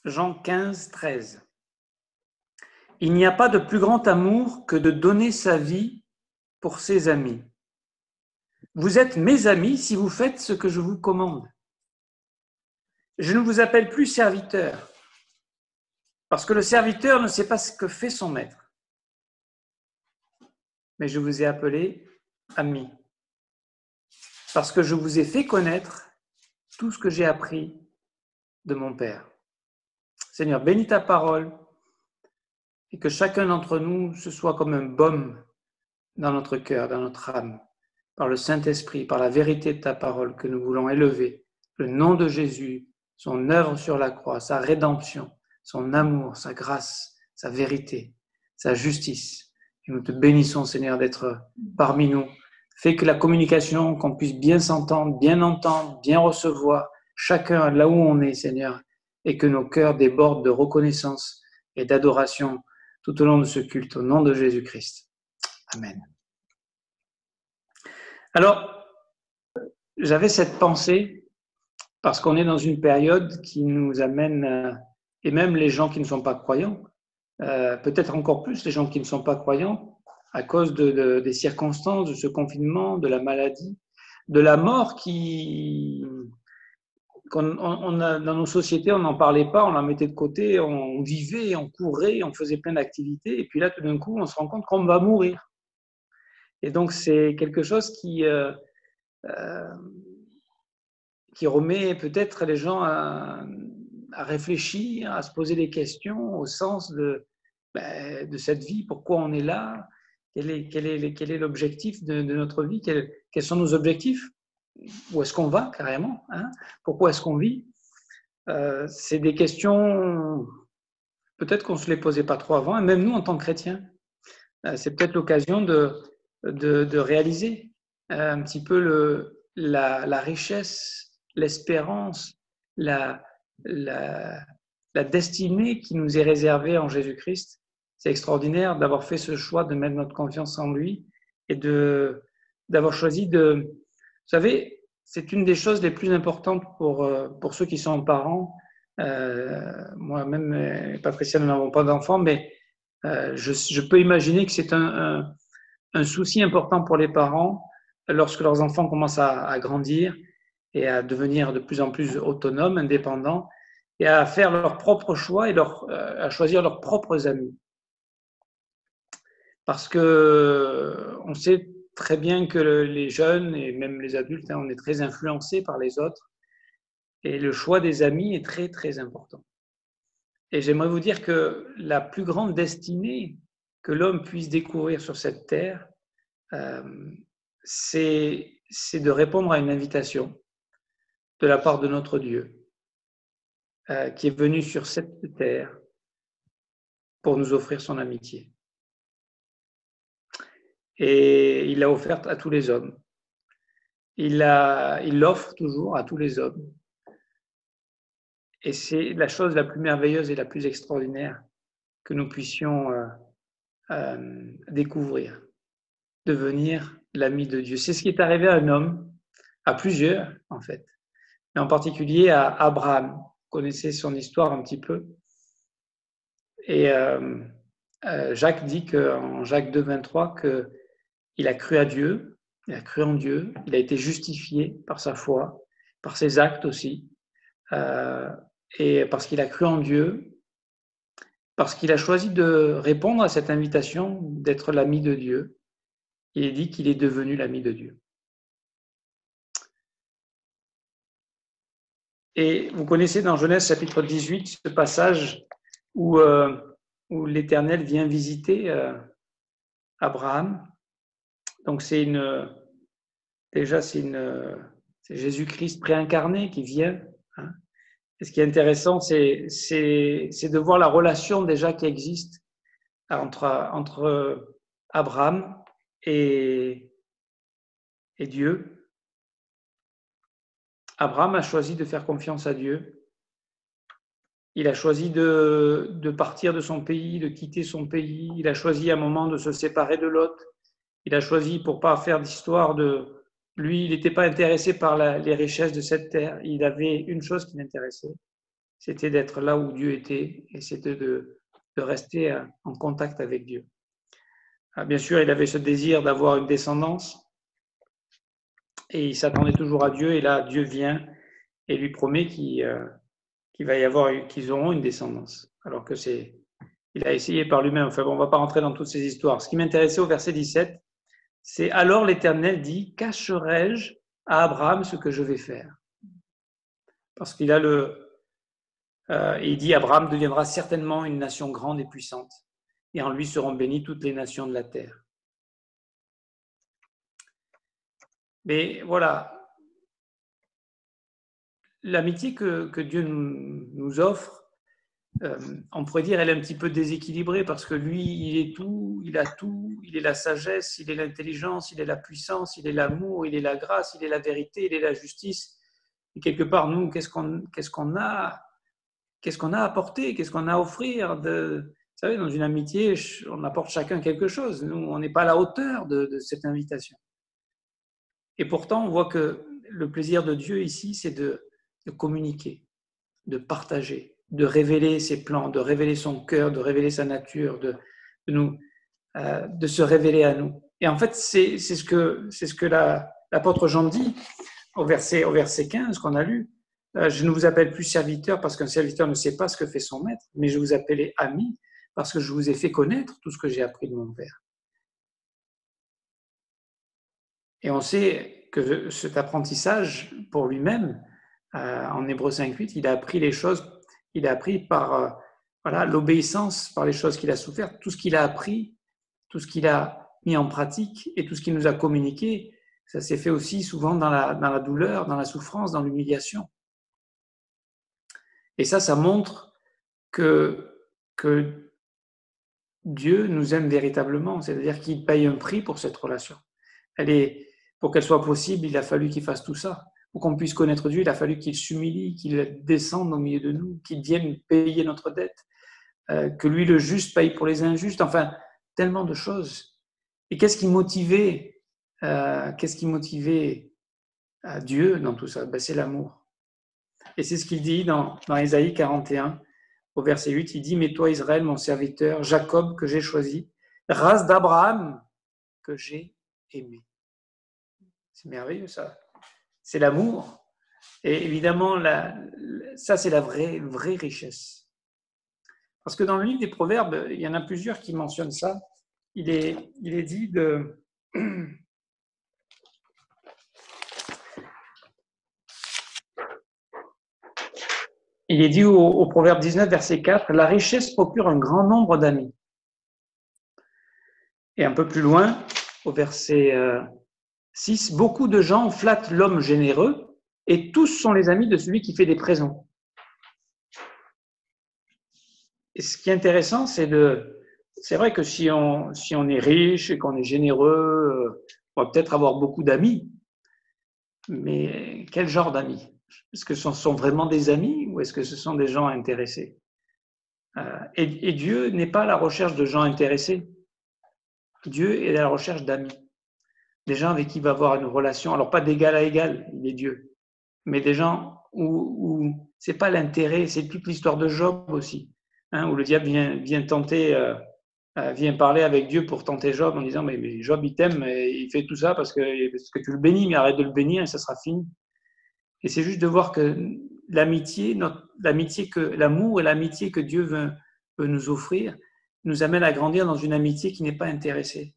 Jean 15, 13. Il n'y a pas de plus grand amour que de donner sa vie pour ses amis. Vous êtes mes amis si vous faites ce que je vous commande. Je ne vous appelle plus serviteur, parce que le serviteur ne sait pas ce que fait son maître. Mais je vous ai appelé ami, parce que je vous ai fait connaître tout ce que j'ai appris de mon Père. Seigneur, bénis ta parole et que chacun d'entre nous se soit comme un baume dans notre cœur, dans notre âme, par le Saint-Esprit, par la vérité de ta parole que nous voulons élever, le nom de Jésus, son œuvre sur la croix, sa rédemption, son amour, sa grâce, sa vérité, sa justice. Et nous te bénissons, Seigneur, d'être parmi nous. Fais que la communication, qu'on puisse bien s'entendre, bien recevoir, chacun là où on est, Seigneur, et que nos cœurs débordent de reconnaissance et d'adoration tout au long de ce culte, au nom de Jésus-Christ. Amen. Alors, j'avais cette pensée parce qu'on est dans une période qui nous amène, et même les gens qui ne sont pas croyants, peut-être encore plus les gens qui ne sont pas croyants, à cause des circonstances de ce confinement, de la maladie, de la mort qu'on a, dans nos sociétés, on n'en parlait pas, on la mettait de côté, on vivait, on courait, on faisait plein d'activités, et puis là, tout d'un coup, on se rend compte qu'on va mourir. Et donc, c'est quelque chose qui remet peut-être les gens à réfléchir, à se poser des questions au sens de cette vie, pourquoi on est là, quel est l'objectif de notre vie, quels sont nos objectifs, où est-ce qu'on va carrément, hein, pourquoi est-ce qu'on vit. C'est des questions, peut-être qu'on ne se les posait pas trop avant, et même nous en tant que chrétiens, c'est peut-être l'occasion de réaliser un petit peu la richesse, l'espérance, la destinée qui nous est réservée en Jésus-Christ. C'est extraordinaire d'avoir fait ce choix de mettre notre confiance en lui et d'avoir choisi de... Vous savez, c'est une des choses les plus importantes pour ceux qui sont parents. Moi-même et Patricia, nous n'avons pas d'enfants, mais je peux imaginer que c'est un souci important pour les parents lorsque leurs enfants commencent à grandir et à devenir de plus en plus autonomes, indépendants, et à faire leurs propres choix et à choisir leurs propres amis. Parce que on sait très bien que les jeunes et même les adultes, on est très influencés par les autres, et le choix des amis est très, très important. Et j'aimerais vous dire que la plus grande destinée que l'homme puisse découvrir sur cette terre, c'est de répondre à une invitation de la part de notre Dieu, qui est venu sur cette terre pour nous offrir son amitié. Et il l'a offerte à tous les hommes. Il l'offre toujours à tous les hommes. Et c'est la chose la plus merveilleuse et la plus extraordinaire que nous puissions découvrir, devenir l'ami de Dieu. C'est ce qui est arrivé à un homme, à plusieurs en fait, mais en particulier à Abraham. Vous connaissez son histoire un petit peu. Et Jacques dit en Jacques 2, 23 qu'il a cru à Dieu, il a cru en Dieu, il a été justifié par sa foi, par ses actes aussi, et parce qu'il a cru en Dieu, parce qu'il a choisi de répondre à cette invitation d'être l'ami de Dieu. Il est dit qu'il est devenu l'ami de Dieu. Et vous connaissez dans Genèse chapitre 18 ce passage où l'Éternel vient visiter Abraham. Donc c'est Jésus-Christ préincarné qui vient. Hein. Et ce qui est intéressant, c'est de voir la relation déjà qui existe entre Abraham et Dieu. Abraham a choisi de faire confiance à Dieu. Il a choisi de partir de son pays, de quitter son pays. Il a choisi à un moment de se séparer de Lot. Il a choisi pour pas faire d'histoire de... Lui, il n'était pas intéressé par les richesses de cette terre. Il avait une chose qui l'intéressait, c'était d'être là où Dieu était et c'était de rester en contact avec Dieu. Bien sûr, il avait ce désir d'avoir une descendance et il s'attendait toujours à Dieu. Et là, Dieu vient et lui promet qu'il va y avoir, qu'ils auront une descendance. Alors que il a essayé par lui-même. Enfin bon, on ne va pas rentrer dans toutes ces histoires. Ce qui m'intéressait au verset 17, c'est alors l'Éternel dit, cacherai-je à Abraham ce que je vais faire? Parce qu'il a il dit, Abraham deviendra certainement une nation grande et puissante, et en lui seront bénies toutes les nations de la terre. Mais voilà, l'amitié que Dieu nous offre, on pourrait dire, elle est un petit peu déséquilibrée parce que lui, il est tout, il a tout, il est la sagesse, il est l'intelligence, il est la puissance, il est l'amour, il est la grâce, il est la vérité, il est la justice. Et quelque part, nous, qu'est-ce qu'on a à apporter, qu'est-ce qu'on a à offrir vous savez, dans une amitié, on apporte chacun quelque chose. Nous, on n'est pas à la hauteur de cette invitation. Et pourtant, on voit que le plaisir de Dieu ici, c'est de communiquer, de partager, de révéler ses plans, de révéler son cœur, de révéler sa nature, de se révéler à nous. Et en fait, c'est ce que l'apôtre Jean dit au verset 15 qu'on a lu. Je ne vous appelle plus serviteur parce qu'un serviteur ne sait pas ce que fait son maître, mais je vous appelais ami parce que je vous ai fait connaître tout ce que j'ai appris de mon Père. Et on sait que cet apprentissage, pour lui-même, en Hébreux 5.8, il a appris les choses, il a appris par l'obéissance, par les choses qu'il a souffert, tout ce qu'il a appris, tout ce qu'il a mis en pratique et tout ce qu'il nous a communiqué, ça s'est fait aussi souvent dans la douleur, dans la souffrance, dans l'humiliation. Et ça montre que Dieu nous aime véritablement, c'est-à-dire qu'il paye un prix pour cette relation. Pour qu'elle soit possible, il a fallu qu'il fasse tout ça. Pour qu'on puisse connaître Dieu, il a fallu qu'il s'humilie, qu'il descende au milieu de nous, qu'il vienne payer notre dette, que lui, le juste, paye pour les injustes. Enfin, tellement de choses. Et qu'est-ce qui motivait Dieu dans tout ça? C'est l'amour. Et c'est ce qu'il dit dans Ésaïe 41, au verset 8, il dit « Mais toi, Israël, mon serviteur, Jacob, que j'ai choisi, race d'Abraham, que j'ai aimé. » C'est merveilleux, ça. C'est l'amour. Et évidemment, ça, c'est la vraie richesse. Parce que dans le livre des Proverbes, il y en a plusieurs qui mentionnent ça. Il est dit de... Il est dit au Proverbe 19, verset 4, « La richesse procure un grand nombre d'amis. » Et un peu plus loin, au verset 6, « Beaucoup de gens flattent l'homme généreux, et tous sont les amis de celui qui fait des présents. » Et ce qui est intéressant, c'est vrai que si on est riche et qu'on est généreux, on va peut-être avoir beaucoup d'amis. Mais quel genre d'amis? Est-ce que ce sont vraiment des amis ou est-ce que ce sont des gens intéressés? Et Dieu n'est pas à la recherche de gens intéressés. Dieu est à la recherche d'amis. Des gens avec qui il va avoir une relation, alors pas d'égal à égal, il est Dieu, mais des gens où c'est pas l'intérêt, c'est toute l'histoire de Job aussi, où le diable vient parler avec Dieu pour tenter Job en disant mais Job il t'aime, il fait tout ça parce que tu le bénis, mais arrête de le bénir et ça sera fini. Et c'est juste de voir que l'amour et l'amitié que Dieu veut nous offrir nous amène à grandir dans une amitié qui n'est pas intéressée.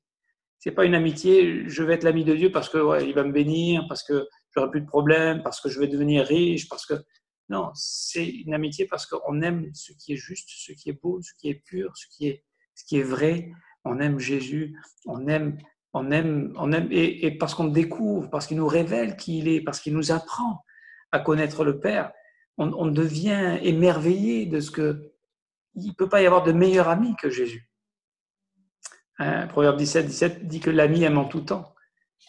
C'est pas une amitié, je vais être l'ami de Dieu parce que il va me bénir, parce que j'aurai plus de problèmes, parce que je vais devenir riche, parce que non, c'est une amitié parce qu'on aime ce qui est juste, ce qui est beau, ce qui est pur, ce qui est vrai. On aime Jésus, on aime, et parce qu'on découvre, parce qu'il nous révèle qui il est, parce qu'il nous apprend à connaître le Père, on devient émerveillé de ce que il peut pas y avoir de meilleur ami que Jésus. Proverbe 17 dit que l'ami aime en tout temps.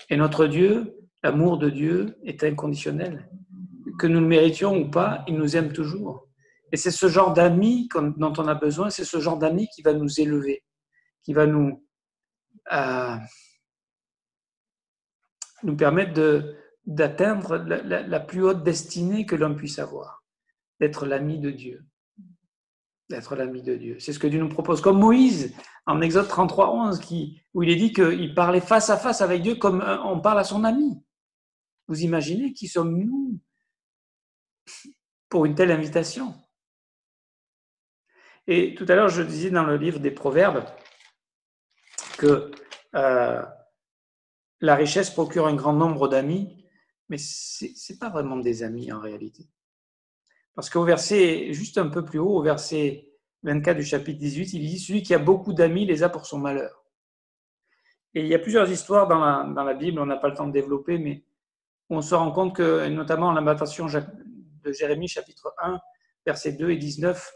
Et notre Dieu, l'amour de Dieu est inconditionnel. Que nous le méritions ou pas, il nous aime toujours. Et c'est ce genre d'amis dont on a besoin, c'est ce genre d'amis qui va nous élever, qui va nous permettre d'atteindre la plus haute destinée que l'homme puisse avoir. d'être l'ami de Dieu. D'être l'ami de Dieu. C'est ce que Dieu nous propose. Comme Moïse, en Exode 33, 11, où il est dit qu'il parlait face à face avec Dieu comme on parle à son ami. Vous imaginez qui sommes-nous pour une telle invitation? Et tout à l'heure, je disais dans le livre des Proverbes que la richesse procure un grand nombre d'amis, mais ce n'est pas vraiment des amis en réalité. Parce qu'au verset, juste un peu plus haut, au verset 24 du chapitre 18, il dit « Celui qui a beaucoup d'amis les a pour son malheur ». Et il y a plusieurs histoires dans la Bible, on n'a pas le temps de développer, mais on se rend compte que, notamment en Lamentation de Jérémie, chapitre 1, versets 2 et 19,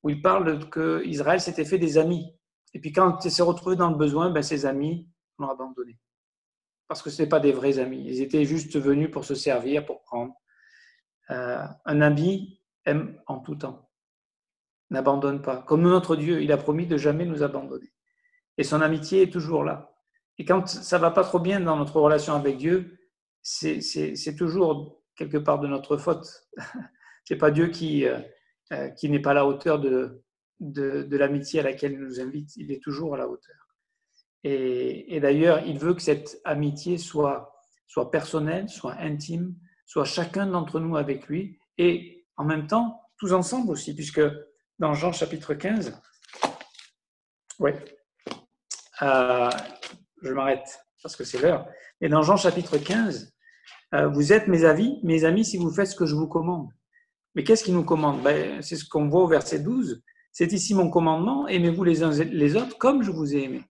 où il parle qu'Israël s'était fait des amis. Et puis quand il s'est retrouvé dans le besoin, ses amis l'ont abandonné. Parce que ce n'étaient pas des vrais amis. Ils étaient juste venus pour se servir, pour prendre. Un ami aime en tout temps. N'abandonne pas. Comme notre Dieu, il a promis de jamais nous abandonner. Et son amitié est toujours là. Et quand ça ne va pas trop bien dans notre relation avec Dieu, c'est toujours quelque part de notre faute. Ce n'est pas Dieu qui n'est pas à la hauteur de l'amitié à laquelle il nous invite. Il est toujours à la hauteur. Et d'ailleurs, il veut que cette amitié soit personnelle, soit intime, soit chacun d'entre nous avec lui, et en même temps, tous ensemble aussi, puisque dans Jean chapitre 15, je m'arrête parce que c'est l'heure, et dans Jean chapitre 15, vous êtes mes amis si vous faites ce que je vous commande. Mais qu'est-ce qu'il nous commande? C'est ce qu'on voit au verset 12, c'est ici mon commandement, aimez-vous les uns les autres comme je vous ai aimés.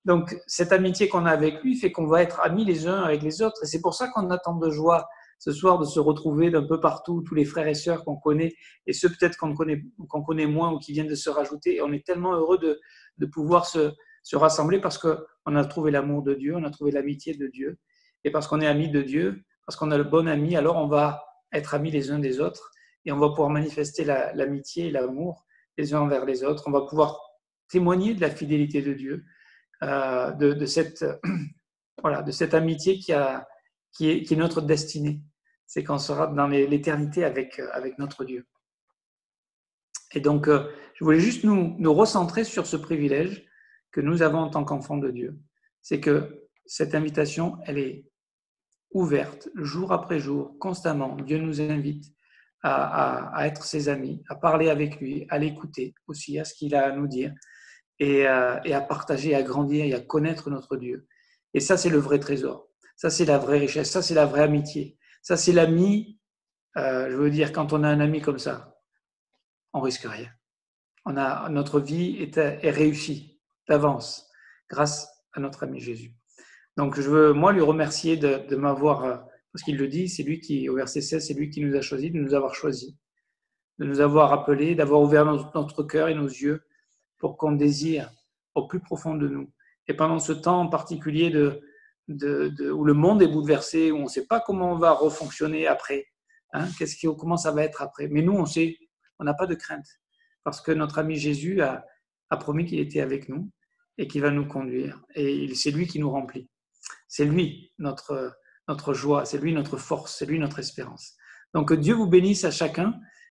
Donc, cette amitié qu'on a avec lui fait qu'on va être amis les uns avec les autres. Et c'est pour ça qu'on a tant de joie ce soir de se retrouver d'un peu partout, tous les frères et sœurs qu'on connaît, et ceux peut-être qu'on connaît moins ou qui viennent de se rajouter. Et on est tellement heureux de pouvoir se rassembler parce qu'on a trouvé l'amour de Dieu, on a trouvé l'amitié de Dieu. Et parce qu'on est amis de Dieu, parce qu'on a le bon ami, alors on va être amis les uns des autres et on va pouvoir manifester l'amitié et l'amour les uns envers les autres. On va pouvoir témoigner de la fidélité de Dieu. De cette amitié qui est notre destinée. C'est qu'on sera dans l'éternité avec notre Dieu. Et donc, je voulais juste nous recentrer sur ce privilège que nous avons en tant qu'enfants de Dieu. C'est que cette invitation, elle est ouverte, jour après jour, constamment. Dieu nous invite à être ses amis, à parler avec lui, à l'écouter aussi, à ce qu'il a à nous dire. Et à partager, à grandir et à connaître notre Dieu. Et ça, c'est le vrai trésor. Ça, c'est la vraie richesse. Ça, c'est la vraie amitié. Ça, c'est l'ami. Je veux dire, quand on a un ami comme ça, on risque rien. Notre vie est réussie d'avance grâce à notre ami Jésus. Donc, je veux, moi, lui remercier de m'avoir, parce qu'il le dit, c'est lui qui, au verset 16, c'est lui qui nous a choisis, de nous avoir choisis, de nous avoir appelés, d'avoir ouvert notre cœur et nos yeux pour qu'on désire au plus profond de nous. Et pendant ce temps en particulier où le monde est bouleversé, où on ne sait pas comment on va refonctionner après, comment ça va être après. Mais nous, on sait, on n'a pas de crainte, parce que notre ami Jésus a promis qu'il était avec nous et qu'il va nous conduire. Et c'est lui qui nous remplit. C'est lui notre joie, c'est lui notre force, c'est lui notre espérance. Donc que Dieu vous bénisse à chacun.